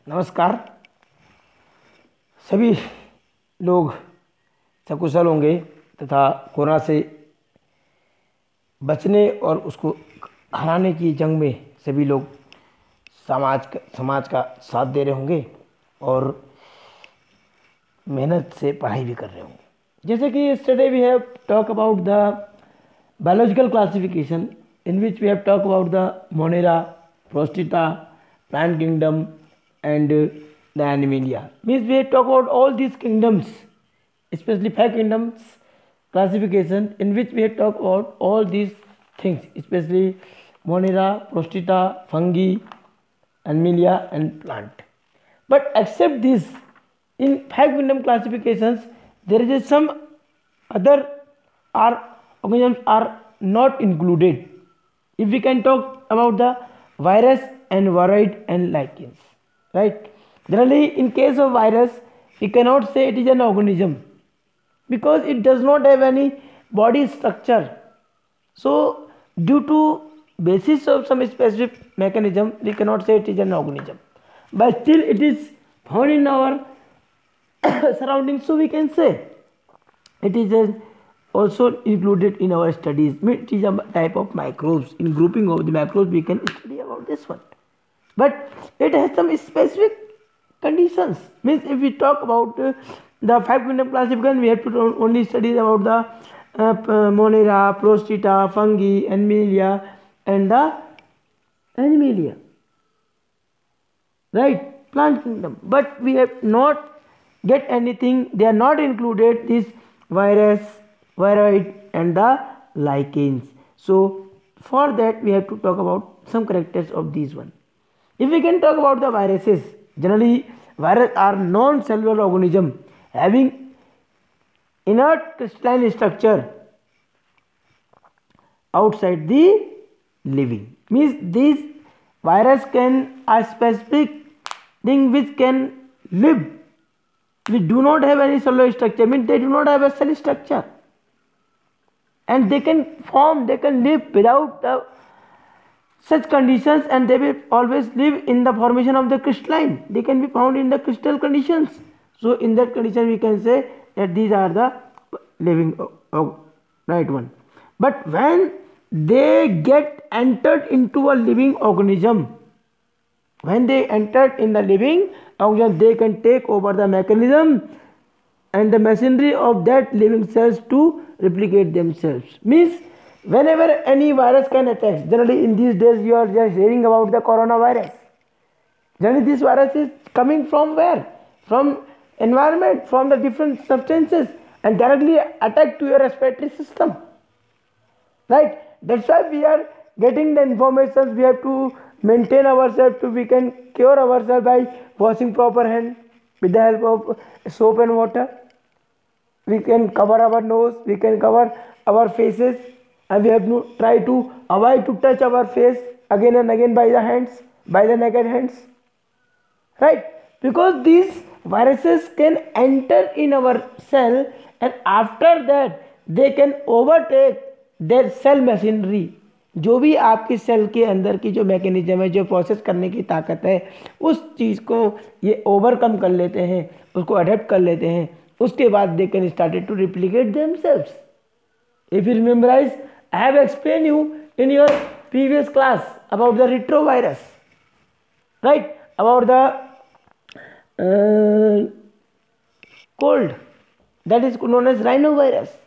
नमस्कार। सभी लोग सकुशल होंगे तथा कोरोना से बचने और उसको हराने की जंग में सभी लोग समाज का साथ दे रहे होंगे और मेहनत से पढ़ाई भी कर रहे होंगे। जैसे कि yesterday we have talk about the biological classification in which we have talked about the Monera, Prostata, plant kingdom and the Animalia. Means we have talked about all these kingdoms, especially five kingdoms classification in which we have talked about all these things, especially Monera, Prostata, fungi, Animalia and plant. But except this, in five kingdom classifications, there is some other are organisms are not included. If we can talk about the virus and viroid and lichens, right? Generally, in case of virus, we cannot say it is an organism because it does not have any body structure. So, due to basis of some specific mechanism, we cannot say it is an organism. But still, it is found in our surroundings, so we can say it is also included in our studies. It is a type of microbes. In grouping of the microbes, we can study about this one. But it has some specific conditions. Means if we talk about the five kingdom classification, we have to only study about the Monera, Prostata, fungi, Animalia, and the Animalia. Right? Plant kingdom. But we have not get anything. They are not included. This virus, viroid, and the lichens. So for that we have to talk about some characters of these one. If we can talk about the viruses, generally viruses are non-cellular organism having inert crystalline structure outside the living. Means these virus can a specific thing which can live. We do not have any cellular structure. Means they do not have a cell structure, and they can form. They can live without such conditions, and they will always live in the formation of the crystalline. They can be found in the crystal conditions. So in that condition we can say that these are the living right one. But when they get entered into a living organism, when they entered in the living organism, they can take over the mechanism and the machinery of that living cells to replicate themselves. Means whenever any virus can attack, generally in these days you are just hearing about the coronavirus. Generally this virus is coming from where? From environment, from the different substances, and directly attack to your respiratory system. Right? That's why we are getting the information. We have to maintain ourselves to we can cure ourselves by washing proper hand with the help of soap and water. We can cover our nose, we can cover our faces, and we have to try to avoid to touch our face again and again by the hands, by the naked hands. Right? Because these viruses can enter in our cell, and after that they can overtake their cell machinery. जो भी आपकी cell के अंदर की जो mechanism है, जो process करने की ताकत है, उस चीज़ को ये ओवरकम कर लेते हैं, उसको अडेप्ट कर लेते हैं. उसके बाद they can started to replicate themselves. If you rememberise, I have explain you in your previous class about the retrovirus, right, about the cold that is known as rhinovirus.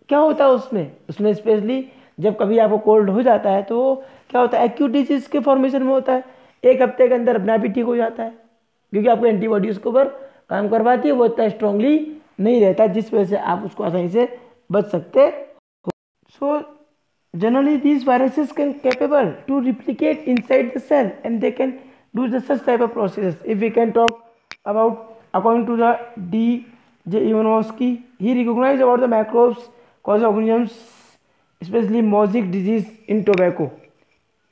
क्या होता है उसमें स्पेशली जब कभी आपको कोल्ड हो जाता है तो क्या होता है, एक्यूट डिजीज के फॉर्मेशन में होता है. एक हफ्ते के अंदर अपने आप ही ठीक हो जाता है क्योंकि आपको एंटीबॉडी उसके ऊपर काम करवाती है. वो इतना स्ट्रांगली नहीं रहता जिस वजह से आप उसको आसानी से बच सकते हो. So generally these viruses can capable to replicate inside the cell and they can do the such type of process. If we can talk about according to the D.J. Ivanovsky, he recognized about the microbes cause organisms, especially mosaic disease in tobacco,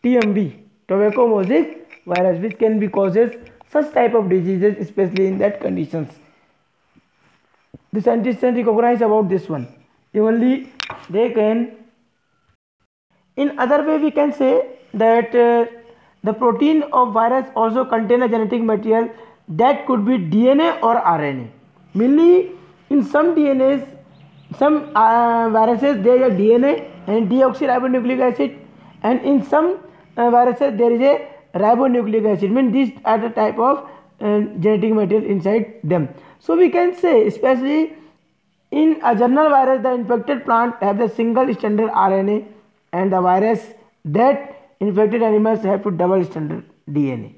TMV, tobacco mosaic virus, which can be causes such type of diseases, especially in that conditions. The scientists can recognize about this one. Only they can. In other way, we can say that The protein of virus also contain a genetic material that could be DNA or RNA. Mainly in some DNAs, some viruses there is a DNA and deoxyribonucleic acid, and in some viruses there is a ribonucleic acid. Means these are the type of genetic material inside them. So we can say, especially in a general virus, the infected plant have the single standard RNA, and the virus that infected animals have to double standard DNA.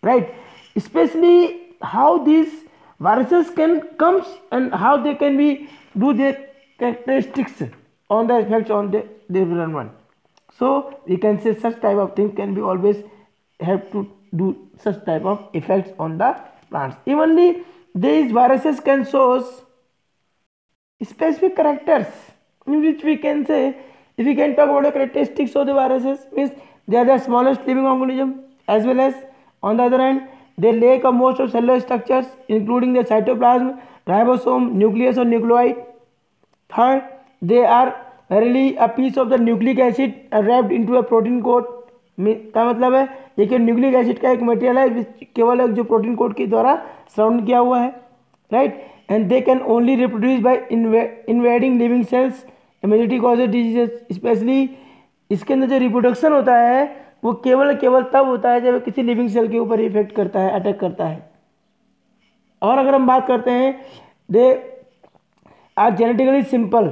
Right? Especially how these viruses can comes and how they can be do their characteristics on the effects on the different one. So we can say such type of thing can be always have to do such type of effects on the plants. Evenly these viruses can show specific characters, in which we can say, if we can talk about the characteristics of the viruses, means they are the smallest living organism, as well as on the other hand they lack of most of cellular structures including the cytoplasm, ribosome, nucleus or nucleoid. Third, they are really a piece of the nucleic acid wrapped into a protein coat. का मतलब है ये कि nucleic acid का एक material है केवल एक जो प्रोटीन कोट के द्वारा सराउंड किया हुआ है, right. And they can only reproduce by invading living cells, immunity causes diseases. Specially इसके अंदर जो रिप्रोडक्शन होता है वो केवल तब होता है जब किसी लिविंग सेल के ऊपर इफेक्ट करता है, अटैक करता है. और अगर हम बात करते हैं, they are genetically simple,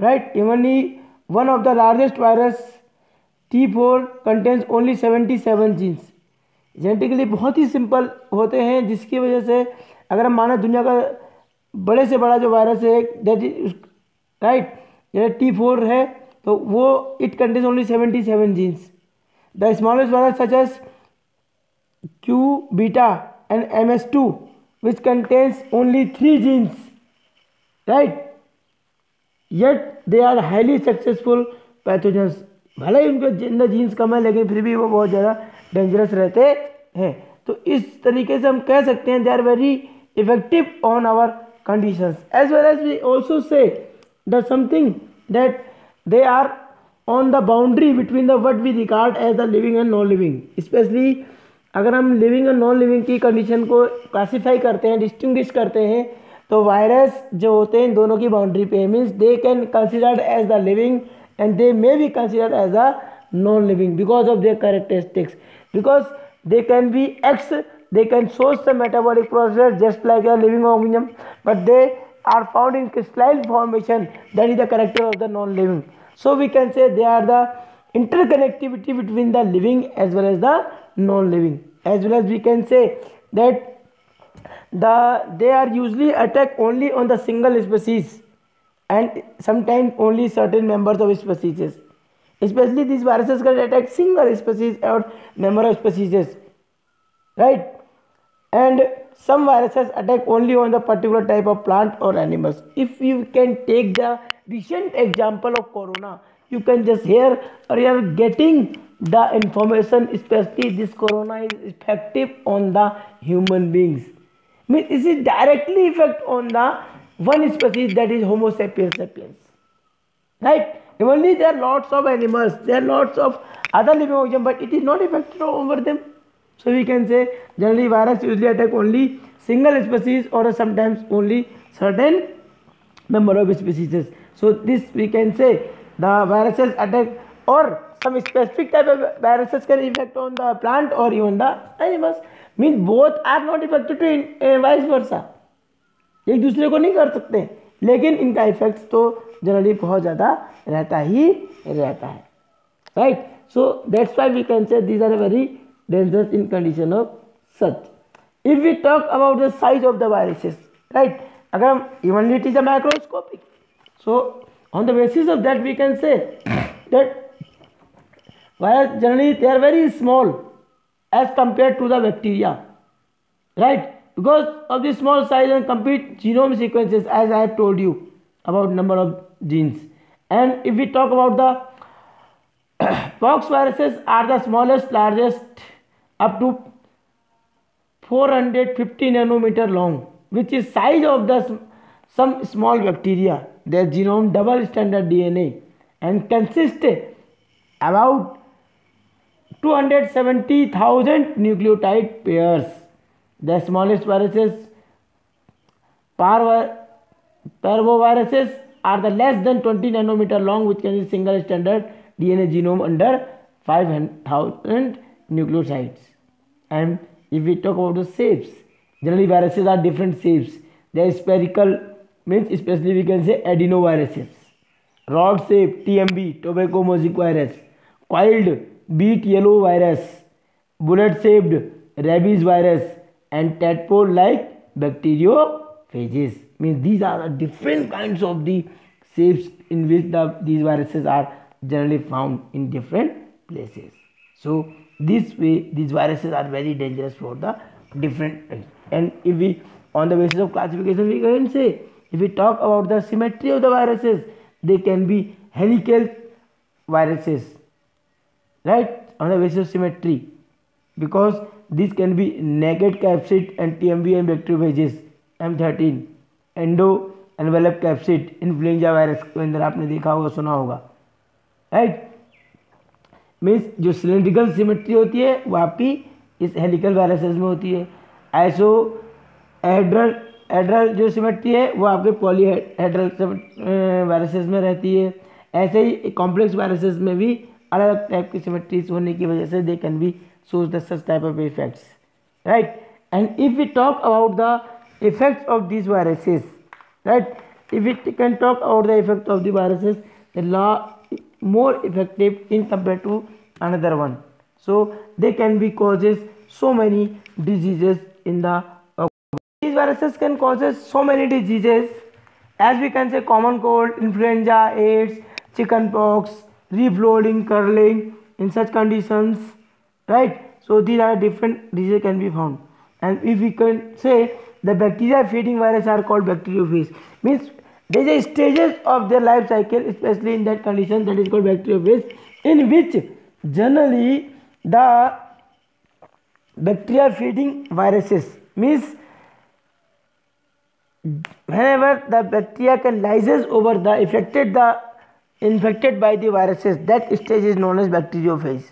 right. Evenly one of the largest virus T4 contains only 77 genes. Genetically बहुत ही सिंपल होते हैं, जिसकी वजह से अगर हम माने दुनिया का बड़े से बड़ा जो वायरस है दैट इज राइट, ये T4 है, तो वो it contains only 77 genes. The smallest virus such as Q beta and MS2 which contains only 3 genes, right. Yet they are highly successful pathogens. भले ही उनके अंदर जीन्स कम है लेकिन फिर भी वो बहुत ज़्यादा डेंजरस रहते हैं. तो इस तरीके से हम कह सकते हैं they are very effective on our conditions. As well as we also say that something that they are on the boundary between the what we regard as the living and non living. Specially अगर हम living and non living की condition को classify करते हैं, distinguish करते हैं, तो virus जो होते हैं इन दोनों की बाउंड्री पे, means they can considered as the living and they may be considered as a non-living because of their characteristics, because they can be they can show the metabolic process just like a living organism, but they are found in crystalline formation. That is the character of the non-living. So we can say they are the interconnectivity between the living as well as the non-living. As well as we can say that they are usually attack only on the single species and sometimes only certain members of species. Especially these viruses can attack single species or member of species, right. And some viruses attack only on the particular type of plant or animals. If you can take the recent example of corona, you can just hear or you are getting the information, especially this corona is effective on the human beings. Means this is directly effect on the one species, that is Homo sapiens sapiens, right. Only there are lots of animals, there are lots of other living organisms, but it is not effective over them. So we can say generally virus usually attack only single species or sometimes only certain member of species. So this we can say the viruses attack, or some specific type of viruses can affect on the plant or even the animals. Means both are not effective to vice versa. एक दूसरे को नहीं कर सकते, लेकिन इनका effect तो generally बहुत ज़्यादा रहता ही रहता है, right. So that's why we can say these are very dangerous in condition of such. If we talk about the size of the viruses, right, अगर हम evenly it is a microscopic, so on the basis of that we can say that virus generally they are very small as compare to the bacteria, right. Because of the small size and complete genome sequences, as I have told you about number of genes. And if we talk about the pox viruses are the largest up to 450 nanometer long, which is size of the some small bacteria. Their genome double standard DNA and consist about 270,000 nucleotide pairs. The smallest viruses, parvoviruses, are the less than 20 nanometer long, which can be single standard DNA genome under 5,000 nucleotides. And if we talk about the shapes, generally viruses are different shapes. They are spherical, means especially we can say adenoviruses. Rod shape, TMV, tobacco mosaic virus. Coiled, beet yellow virus. Bullet shaped, rabies virus. And tadpole like bacteriophages. Means these are the different kinds of the shapes in which these viruses are generally found in different places. So this way these viruses are very dangerous for the different. And if we, on the basis of classification, we can say, if we talk about the symmetry of the viruses, they can be helical viruses, right, on the basis of symmetry, because these can be naked capsid and TMV and bacteriophages. M13 endo envelope capsid influenza virus के अंदर आपने देखा होगा, सुना होगा, right. Means जो cylindrical symmetry होती है वो आपकी इस हेलिकल वायरसेस में होती है। आइसो एड्रल जो सिमेट्री है वो आपके पॉलीहेड्रल वायरसेस में रहती है। ऐसे ही कॉम्प्लेक्स वायरसेस में भी अलग अलग टाइप की सिमेट्रीज होने की वजह से they can be shows the such type of effects, right? And if we talk about the effects of these viruses, right, if we can talk about the effect of the viruses, the more effective in compared to another one, so they can be causes so many diseases in the these viruses can causes so many diseases, as we can say common cold, influenza, AIDS, chickenpox, refloating, curling. In such conditions, right, so these are different diseases can be found. And if we can say the bacteria feeding virus are called bacteriophage, means there is a stages of their life cycle, especially in that condition, that is called bacteriophage, in which generally the bacteria feeding viruses, means whenever the bacteria can lyses over the infected by the viruses, that stage is known as bacteriophage,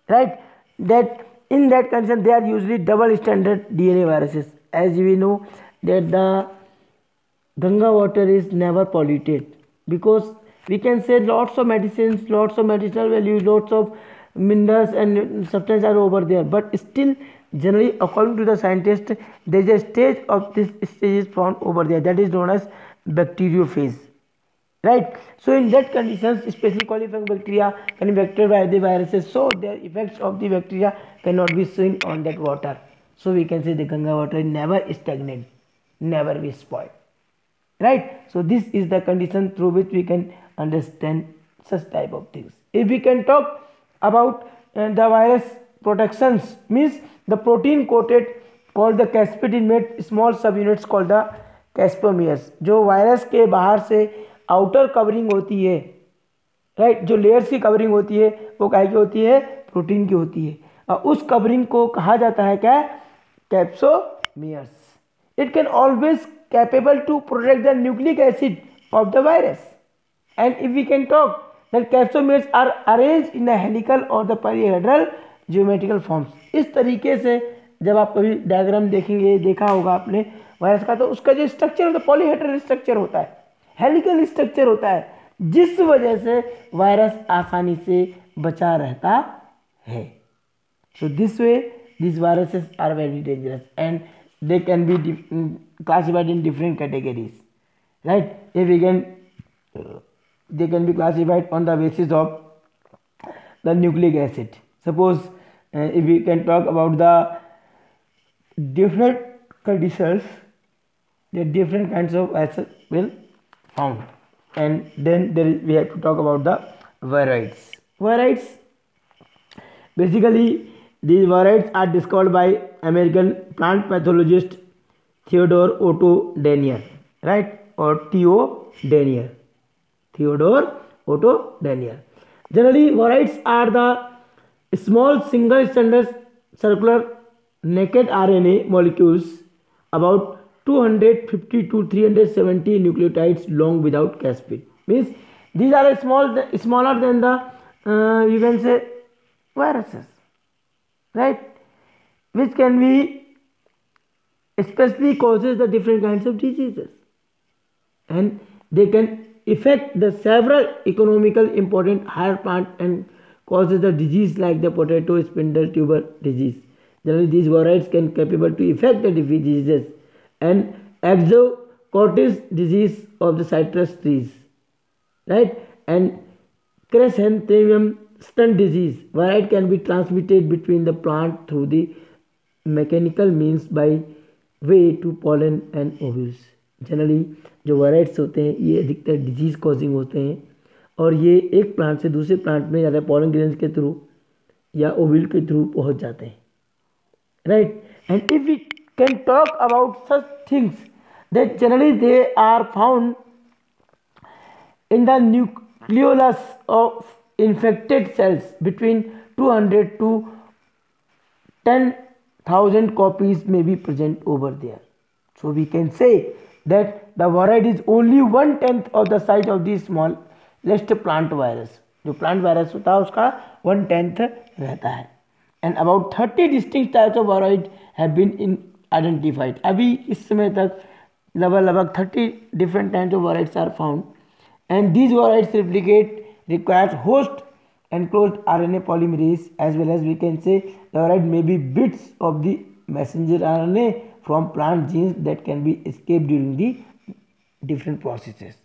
right? That in that condition they are usually double standard DNA viruses. As we know that the Ganga water is never polluted, because we can say lots of medicines, lots of medicinal values, lots of minerals and substances are over there, but still generally according to the scientist there is a stage of this stage is found over there, that is known as bacteriophage, right? So in that conditions, especially qualifying bacteria can be affected by the viruses, so the effects of the bacteria cannot be seen on that water. So we can say the Ganga water is never stagnant, never be spoiled, right? So this is the condition through which we can understand such type of things. If we can talk about the virus protections, means the protein coated called the caspid is made small subunits called the कैस्पोमियर्स, जो virus के बाहर से outer covering होती है, right, जो layers की covering होती है वो काहे की होती है, प्रोटीन की होती है, और उस कवरिंग को कहा जाता है क्या, capsomeres. It can always capable to protect the nucleic acid of the virus. And if we can talk that capsomeres are arrange in the helical और द पॉलीहेड्रल ज्योमेट्रिकल फॉर्म्स. इस तरीके से जब आप कभी डायग्राम देखेंगे, देखा होगा आपने वायरस का, तो उसका जो स्ट्रक्चर होता है पॉलीहेड्रल स्ट्रक्चर होता है, हेलिकल स्ट्रक्चर होता है, जिस वजह से वायरस आसानी से बचा रहता है. So this way these viruses are very dangerous and they can be classified in different categories, right? If we can they can be classified on the basis of the nucleic acid. Suppose if we can talk about the different conditions, the different kinds of acid will found, and then we have to talk about the variants. Variants, basically these variants are discovered by American plant pathologist Theodore Otto Daniel, right, or T.O. Daniel, Theodore Otto Daniel. Generally variants are the small single stranded circular naked RNA molecules about 250 to 370 nucleotides long without caspid. Means these are smaller than the you can say viruses. right? Which can be especially causes the different kinds of diseases, and they can affect the several economical important higher plant and causes the disease like the potato spindle tuber disease. Generally, these varieties can capable to affect the diseases and exocotis disease of the citrus trees, right? And chrysanthemum stunt disease variety can be transmitted between the plant through the mechanical means by way to pollen and ovules. Generally जो virus होते हैं ये अधिकतर disease causing होते हैं और ये एक प्लांट से दूसरे प्लांट में ज़्यादा पॉलन ग्रेन्स के थ्रू या ओव्यूल के थ्रू पहुंच जाते हैं, right? And if we can talk about such things that generally they are found in the nucleolus of infected cells between 200 to 10,000 copies may be present over there. So we can say that the variety is only 1/10 of the size of the smallest plant virus. जो plant virus होता है उसका 1/10 रहता है. And about 30 distinct types of variety have been identified. अभी इस समय तक लगभग 30 different types of varieties are found. And these varieties replicate requires host enclosed RNA polymerase, as well as we can say the variety may be bits of the messenger RNA from plant genes that can be escaped during the different processes,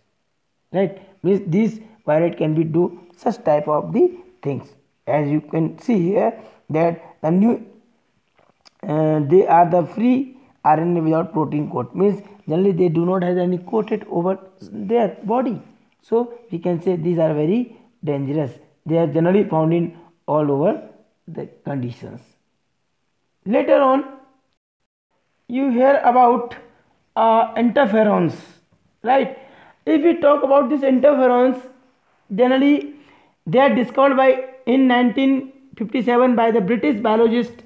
right? Means these variety can be do such type of the things. As you can see here that the new they are the free RNA without protein coat, means generally they do not have any coated over their body. So we can say these are very dangerous. They are generally found in all over the conditions. Later on, you hear about interferons, right? If we talk about these interferons, generally they are discovered by in 1957 by the British biologist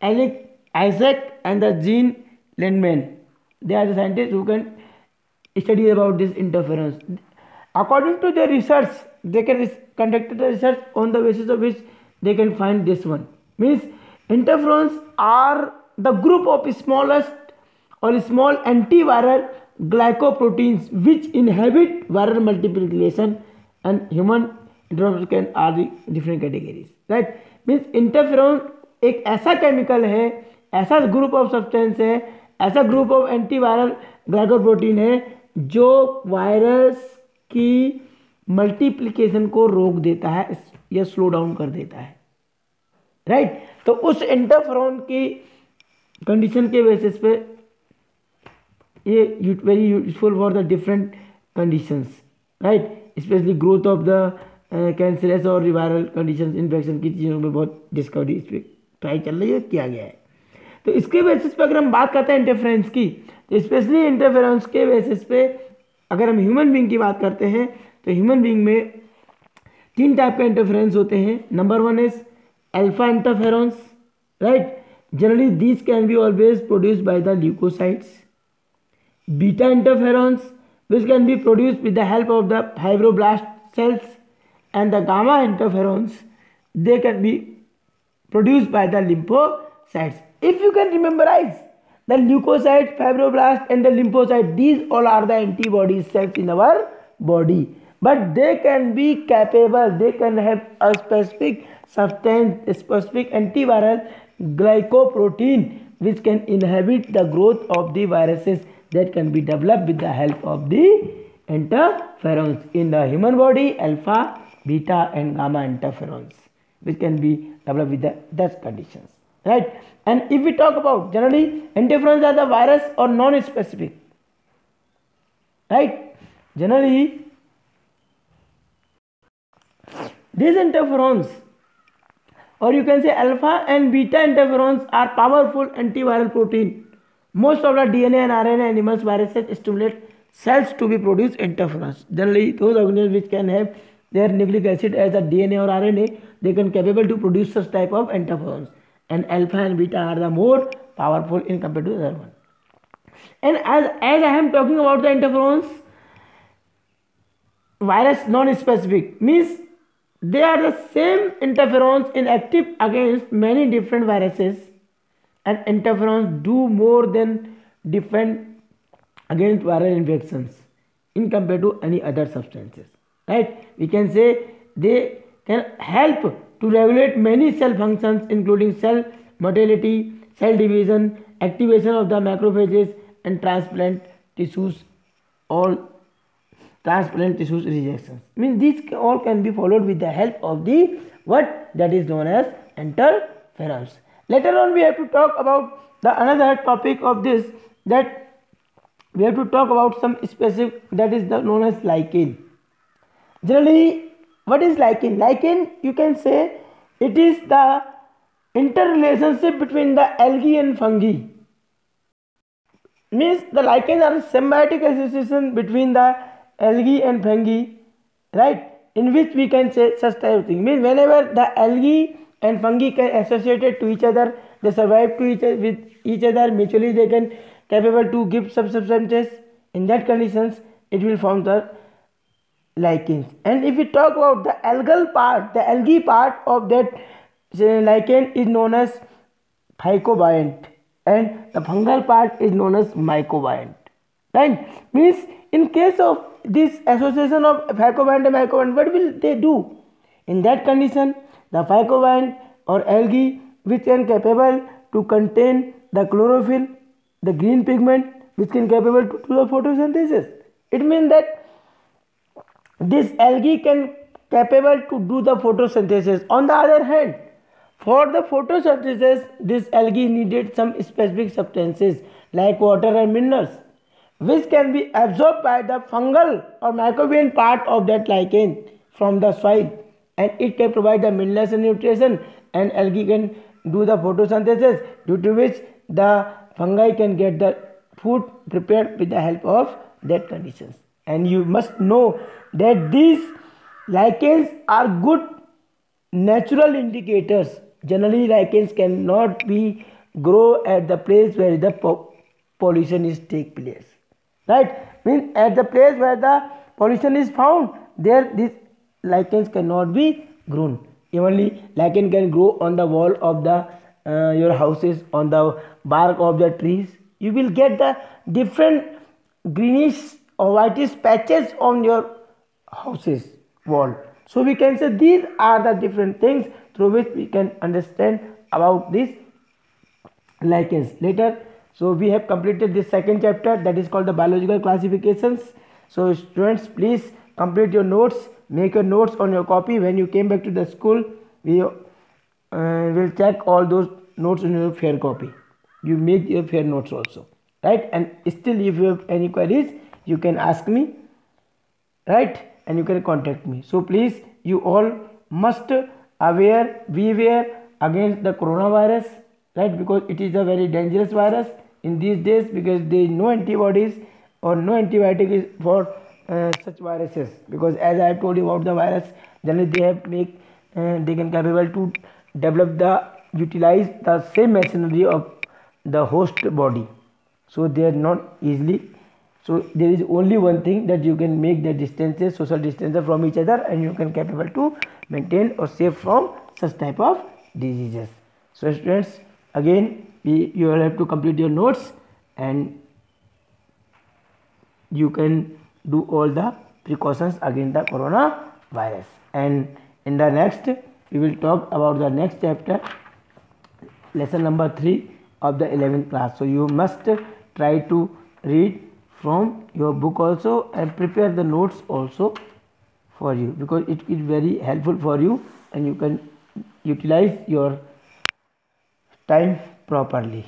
Isaac and the Jean Lindman. They are the scientists who can study about these interferons. According to their research, they can conduct the research on the basis of which they can find this one. Means interferons are the group of smallest or small antiviral glycoproteins which inhibit viral multiplication, and human interferons can are the different categories, right? Means interferon एक ऐसा chemical है, ऐसा group of substance है, ऐसा group of antiviral glycoprotein है जो virus की multiplication को रोक देता है या स्लो डाउन कर देता है, राइट? तो उस इंटरफेरॉन की कंडीशन के बेसिस पे ये very useful for the different conditions, right? Specially growth of the cancerous और वायरल कंडीशंस, इन्फेक्शन की चीज़ों में बहुत डिस्कवरी इस पर ट्राई चल रही है, किया गया है. तो इसके बेसिस पे अगर हम बात करते हैं इंटरफेरेंस की, तो स्पेशली इंटरफेरेंस के बेसिस पे अगर हम ह्यूमन बीइंग की बात करते हैं तो ह्यूमन बीइंग में 3 टाइप के इंटरफेरेंस होते हैं. Number 1 is alpha interference, right? Generally these can be always produced by the leukocytes. Beta interference which can be produced with the help of the fibroblast cells, and the gamma interferons they can be produced by the lymphocytes. If you can rememberize the leukocyte, fibroblast and the lymphocyte, these all are the antibody cells in our body, but they can be capable, they can have a specific substance, a specific antiviral glycoprotein which can inhibit the growth of the viruses that can be developed with the help of the interferons in the human body. Alpha, beta and gamma interferons which can be developed with that conditions, right? And if we talk about generally interferons are the virus or non-specific, right? Generally these interferons, or you can say alpha and beta interferons, are powerful antiviral protein. Most of the DNA and RNA animals viruses stimulate cells to be produced interferons. Generally those organisms which can have their nucleic acid as a DNA or RNA, they can capable to produce such type of interferons, and alpha and beta are the more powerful in compared to the other one. And as I am talking about the interferons, virus non-specific means they are the same interferons inactive against many different viruses, and interferons do more than defend against viral infections in compared to any other substances, right? We can say they can help to regulate many cell functions including cell motility, cell division, activation of the macrophages, and transplant tissues, all transplant tissues rejections. Means these all can be followed with the help of the what that is known as interferons. Later on we have to talk about the another topic of this, that we have to talk about some specific, that is the known as lichen. Generally, what is lichen? Lichen, you can say it is the interrelationship between the algae and fungi. Means the lichens are a symbiotic association between the algae and fungi, right? In which we can say such type of thing. Means whenever the algae and fungi can associated to each other, they survive to with each other mutually, they can capable to give some substances. In that conditions, it will form the lichens. And if we talk about the algal part, the algae part of that lichen is known as phycobiont, and the fungal part is known as mycobiont, right? Means in case of this association of phycobiont and mycobiont, what will they do? In that condition, the phycobiont or algae which can capable to contain the chlorophyll, the green pigment which can capable to do the photosynthesis. It means that this algae can capable to do the photosynthesis. On the other hand, for the photosynthesis, this algae needed some specific substances like water and minerals, which can be absorbed by the fungal or mycobiont part of that lichen from the soil, and it can provide the minerals and nutrition, and algae can do the photosynthesis, due to which the fungi can get the food prepared with the help of that conditions. And you must know that these lichens are good natural indicators. Generally, lichens cannot be grow at the place where the pollution is take place, right? Means at the place where the pollution is found, there these lichens cannot be grown. Only lichen can grow on the wall of the your houses, on the bark of the trees. You will get the different greenish or whitish patches on your houses wall. So we can say these are the different things through which we can understand about these lichens later. So we have completed this second chapter, that is called the biological classifications. So students, please complete your notes, make your notes on your copy. When you came back to the school, we will check all those notes in your fair copy. You make your fair notes also, right? And still if you have any queries, you can ask me, right? And you can contact me. So please, you all must be aware against the coronavirus, right? Because it is a very dangerous virus in these days, because there is no antibodies or no antibiotic is for such viruses. Because as I have told you about the virus, generally they have they can capable to develop utilize the same machinery of the host body. So they are not easily. So there is only one thing, that you can make the distances, social distances from each other, and you can capable to maintain or save from such type of diseases. So students, again you will have to complete your notes, and you can do all the precautions against the coronavirus. And in the next, we will talk about the next chapter, lesson number 3 of the 11th class. So you must try to read from your book also, and prepare the notes also for you, because it is very helpful for you, and you can utilize your time properly.